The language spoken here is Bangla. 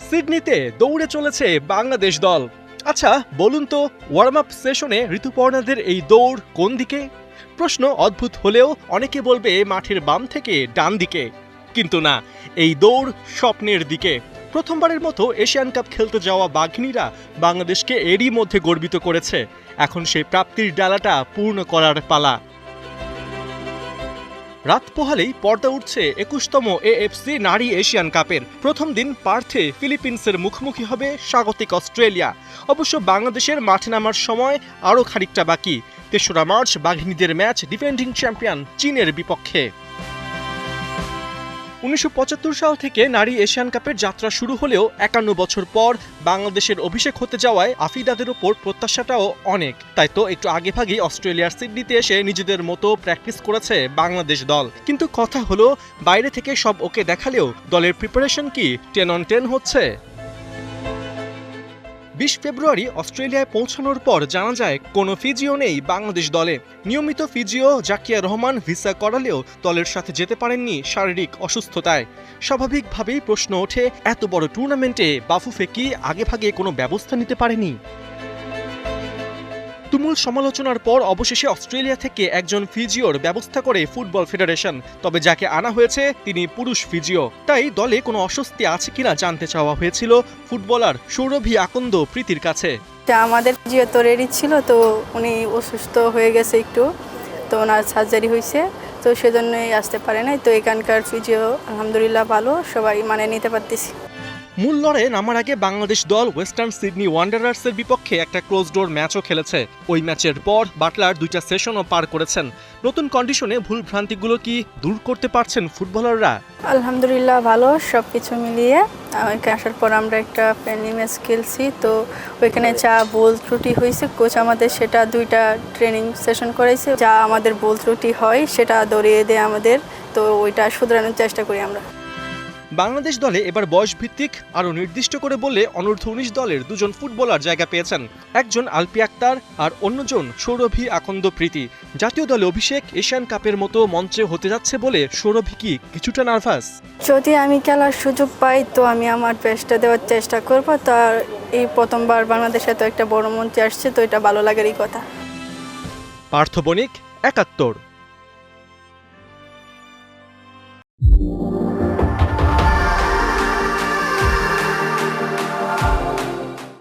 সিডনিতে দৌড়ে চলেছে বাংলাদেশ দল। আচ্ছা বলুন তো, ওয়ার্ম আপ সেশনে ঋতুপর্ণাদের এই দৌড় কোন দিকে? প্রশ্ন অদ্ভুত হলেও অনেকে বলবে মাঠের বাম থেকে ডান দিকে, কিন্তু না, এই দৌড় স্বপ্নের দিকে। প্রথমবারের মতো এশিয়ান কাপ খেলতে যাওয়া বাঘিনীরা বাংলাদেশকে এরই মধ্যে গর্বিত করেছে। এখন সেই প্রাপ্তির ডালাটা পূর্ণ করার পালা। রাত পোহালেই পর্দা উঠছে ২১তম এএফসি নারী এশিয়ান কাপের। প্রথম দিন পার্থে ফিলিপিন্সের মুখোমুখি হবে স্বাগতিক অস্ট্রেলিয়া। অবশ্য বাংলাদেশের মাঠে নামার সময় আরও খানিকটা বাকি। ৩রা মার্চ বাঘিনীদের ম্যাচ ডিফেন্ডিং চ্যাম্পিয়ন চীনের বিপক্ষে। ১৯৭৫ সাল থেকে নারী এশিয়ান কাপের যাত্রা শুরু হলেও ৫১ বছর পর বাংলাদেশের অভিষেক হতে যাওয়ায় আফিদাদের ওপর প্রত্যাশাটাও অনেক। তাই তো একটু আগেভাগেই অস্ট্রেলিয়ার সিডনিতে এসে নিজেদের মতো প্র্যাকটিস করেছে বাংলাদেশ দল। কিন্তু কথা হলো, বাইরে থেকে সব ওকে দেখালেও দলের প্রিপারেশন কি 10 on 10 হচ্ছে? ২০ ফেব্রুয়ারি অস্ট্রেলিয়ায় পৌঁছানোর পর জানা যায় কোনো ফিজিও নেই বাংলাদেশ দলে। নিয়মিত ফিজিও জাকিয়া রহমান ভিসা করালেও দলের সাথে যেতে পারেননি শারীরিক অসুস্থতায়। স্বাভাবিকভাবেই প্রশ্ন ওঠে, এত বড় টুর্নামেন্টে বাফুফে কি আগেভাগে কোনো ব্যবস্থা নিতে পারেনি? তুমুল সমালোচনার পর অবশেষে অস্ট্রেলিয়া থেকে একজন ফিজিওর ব্যবস্থা করে ফুটবল ফেডারেশন। তবে যাকে আনা হয়েছে তিনি পুরুষ ফিজিও। তাই দলে কোনো অস্বস্তি আছে কিনা জানতে চাওয়া হয়েছিল ফুটবলার সৌরভী আকন্দ প্রীতির কাছে। আমাদের ফিজিও তো রেডি ছিল, তো উনি অসুস্থ হয়ে গেছে একটু, তো ওনার সার্জারি হয়েছে, তো সেজন্যই আসতে পারে নাই। তো এখানকার ফিজিও আলহামদুলিল্লাহ ভালো, সবাই মানে নিতে পারতেছি। মূল লড়াইয়ে নামার আগে বাংলাদেশ দল ওয়েস্টার্ন সিডনি ওয়ান্ডারার্সের বিপক্ষে একটা ক্লোজ ডোর ম্যাচও খেলেছে। ওই ম্যাচের পর বাটলার 2টা সেশনও পার করেছেন। নতুন কন্ডিশনে ভুল ভ্রান্তিগুলো কি দূর করতে পারছেন ফুটবলাররা? আলহামদুলিল্লাহ ভালো, সব কিছু মিলিয়ে ওইখানে আসার পর আমরা একটা ফ্রেন্ডলি ম্যাচ খেলছি। তো ওইখানে যা ভুল ত্রুটি হয়েছে, কোচ আমাদের সেটা 2টা ট্রেনিং সেশন করেছে। যা আমাদের ভুল ত্রুটি হয় সেটা ধরিয়ে দেয় আমাদের, তো ওইটা শুধরানোর চেষ্টা করি আমরা। বাংলাদেশ দলে এবার বয়সভিত্তিক, আরও নির্দিষ্ট করে বললে অনূর্ধ্ব ১৯ দলের 2জন ফুটবলার জায়গা পেয়েছেন। একজন আলপি আক্তার আর অন্যজন সৌরভী আকন্দ প্রীতি। জাতীয় দলে অভিষেক এশিয়ান কাপের মতো মঞ্চে হতে যাচ্ছে বলে সৌরভী কি কিছুটা নার্ভাস? যদি আমি খেলার সুযোগ পাই তো আমি আমার বেস্টটা দেওয়ার চেষ্টা করবো। তার এই প্রথমবার বাংলাদেশে তো একটা বড় মঞ্চে আসছে, তো এটা ভালো লাগারই কথা। পার্থ বণিক, ৭১।